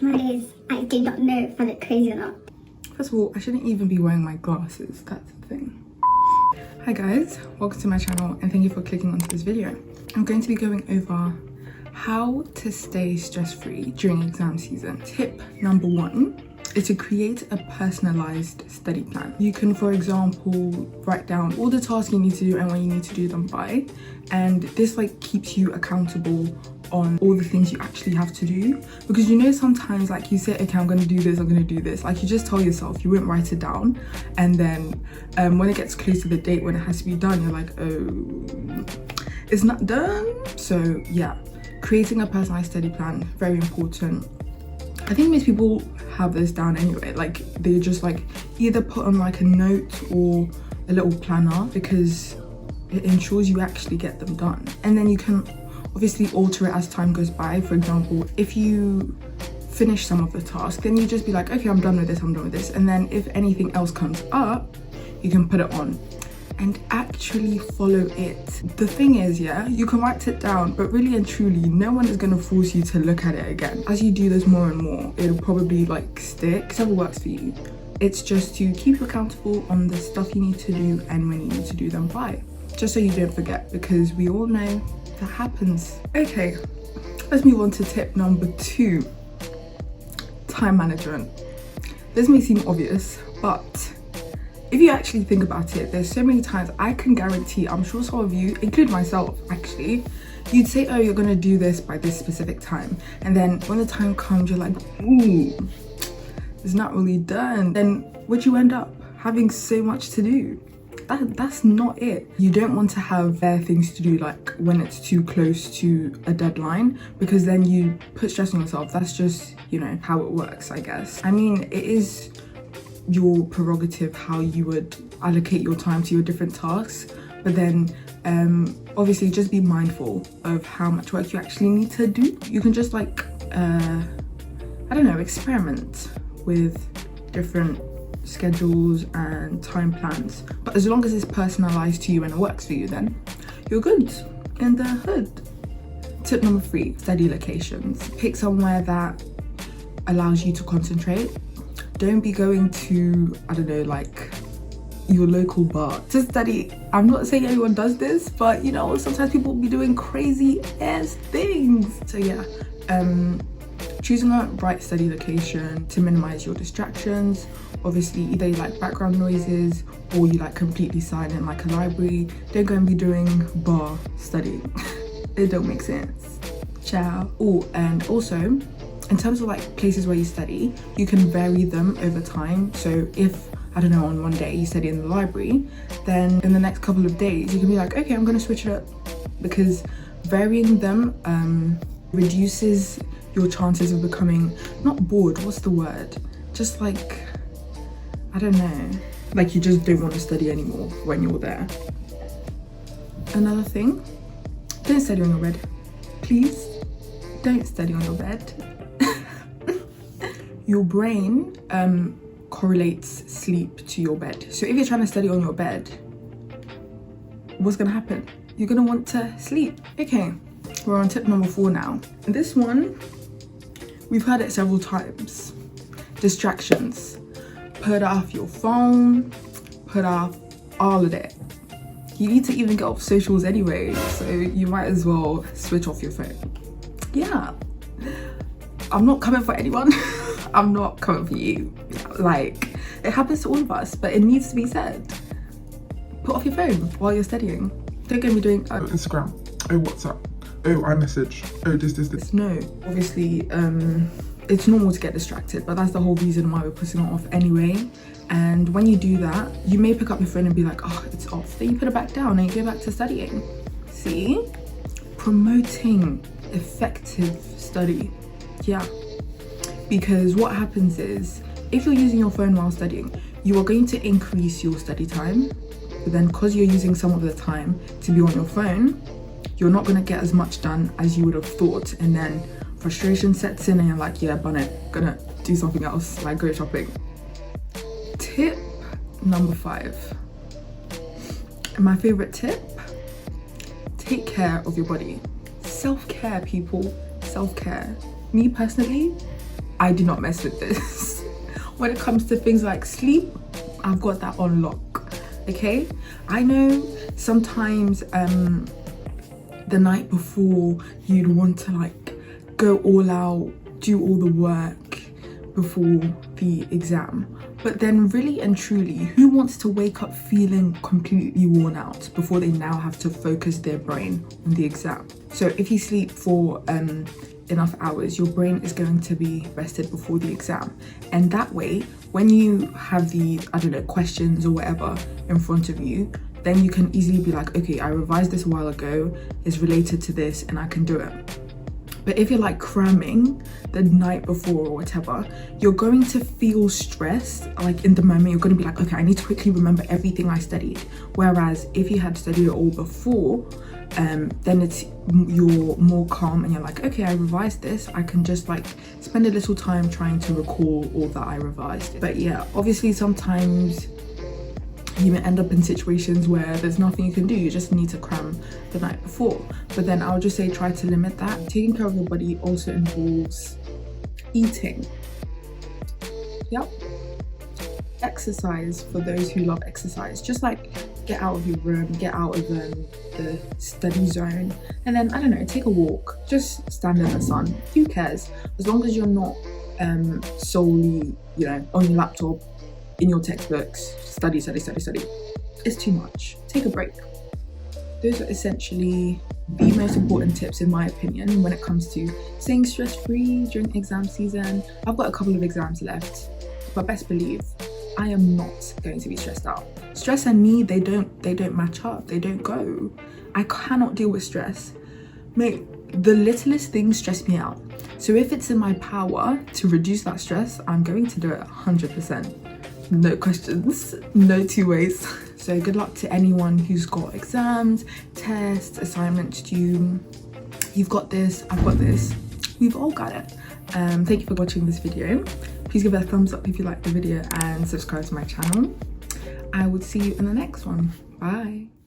Nowadays, I do not know if I look crazy or not. First of all, I shouldn't even be wearing my glasses, that's the thing. Hi guys, welcome to my channel and thank you for clicking onto this video. I'm going to be going over how to stay stress-free during exam season. Tip number 1 is to create a personalized study plan. You can, for example, write down all the tasks you need to do and when you need to do them by, and this like keeps you accountable on all the things you actually have to do, because you know sometimes like you say, okay, I'm gonna do this, I'm gonna do this, like you just tell yourself, you won't write it down, and then when it gets close to the date when it has to be done, you're like, oh, it's not done. So yeah, creating a personalized study plan, very important. I think most people have this down anyway, like they just like either put on like a note or a little planner, because it ensures you actually get them done. And then you can obviously alter it as time goes by. For example, if you finish some of the task, then you just be like, okay, I'm done with this, I'm done with this, and then if anything else comes up, you can put it on and actually follow it. The thing is, yeah, you can write it down, but really and truly, no one is going to force you to look at it again. As you do this more and more, it'll probably like stick, whatever works for you. It's just to keep you accountable on the stuff you need to do and when you need to do them by, just so you don't forget, because we all know that happens. Okay, let's move on to tip number 2, time management. This may seem obvious, but if you actually think about it, there's so many times I can guarantee, I'm sure some of you, including myself actually, you'd say, oh, you're gonna do this by this specific time, and then when the time comes, you're like, ooh, it's not really done. Then would you end up having so much to do? That's not it. You don't want to have things to do like when it's too close to a deadline, because then you put stress on yourself. That's just, you know, how it works, I guess. I mean, it is your prerogative how you would allocate your time to your different tasks, but then obviously just be mindful of how much work you actually need to do. You can just like I don't know, experiment with different schedules and time plans, but as long as it's personalized to you and it works for you, then you're good in the hood. Tip number 3, study locations. Pick somewhere that allows you to concentrate. Don't be going to, I don't know, like your local bar to study. I'm not saying everyone does this, but you know, sometimes people will be doing crazy ass things. So yeah, choosing a bright study location to minimize your distractions. Obviously, either you like background noises or you like completely silent, like a library. Don't go and be doing bar study. It don't make sense. Ciao. Oh, and also, in terms of like places where you study, you can vary them over time. So if, I don't know, on one day you study in the library, then in the next couple of days you can be like, okay, I'm gonna switch it up, because varying them reduces your chances of becoming, not bored, what's the word? Just like, I don't know, like you just don't want to study anymore when you're there. Another thing, don't study on your bed. Please, don't study on your bed. Your brain correlates sleep to your bed. So if you're trying to study on your bed, what's gonna happen? You're gonna want to sleep. Okay, we're on tip number 4 now. And this one, we've heard it several times. Distractions. Put off your phone, put off all of that. You need to even get off socials anyway, so you might as well switch off your phone. Yeah, I'm not coming for anyone. I'm not coming for you. Like, it happens to all of us, but it needs to be said. Put off your phone while you're studying. Don't get me doing Instagram, oh WhatsApp, oh iMessage, oh this. No, obviously it's normal to get distracted, but that's the whole reason why we're putting it off anyway. And when you do that, you may pick up your phone and be like, oh, it's off. Then you put it back down and you go back to studying. See? Promoting effective study. Yeah. Because what happens is, if you're using your phone while studying, you are going to increase your study time. But then because you're using some of the time to be on your phone, you're not going to get as much done as you would have thought. And then frustration sets in and you're like, yeah, bun it, gonna do something else, like go shopping. Tip number 5, my favorite tip, take care of your body. Self-care, people, self-care. Me personally, I do not mess with this. When it comes to things like sleep, I've got that on lock, okay? I know sometimes the night before you'd want to like go all out, do all the work before the exam, but then really and truly, who wants to wake up feeling completely worn out before they now have to focus their brain on the exam? So if you sleep for enough hours, your brain is going to be rested before the exam, and that way when you have the, I don't know, questions or whatever in front of you, then you can easily be like, okay, I revised this a while ago, it's related to this, and I can do it. But if you're like cramming the night before or whatever, you're going to feel stressed. Like in the moment, you're going to be like, okay, I need to quickly remember everything I studied. Whereas if you had studied it all before, then you're more calm and you're like, okay, I revised this. I can just like spend a little time trying to recall all that I revised. But yeah, obviously sometimes you may end up in situations where there's nothing you can do. You just need to cram the night before. But then I would just say try to limit that. Taking care of your body also involves eating. Yep. Exercise for those who love exercise. Just like get out of your room, get out of the study zone, and then, I don't know, take a walk. Just stand in the sun. Who cares? As long as you're not solely, you know, on your laptop, in your textbooks, study. It's too much. Take a break. Those are essentially the most important tips in my opinion when it comes to staying stress-free during exam season. I've got a couple of exams left, but best believe I am not going to be stressed out. Stress and me, they don't match up. They don't go. I cannot deal with stress. Mate, the littlest things stress me out. So if it's in my power to reduce that stress, I'm going to do it 100%. No questions, no two ways. So good luck to anyone who's got exams, tests, assignments due. You've got this, I've got this. We've all got it. Thank you for watching this video. Please give it a thumbs up if you liked the video and subscribe to my channel. I will see you in the next one. Bye.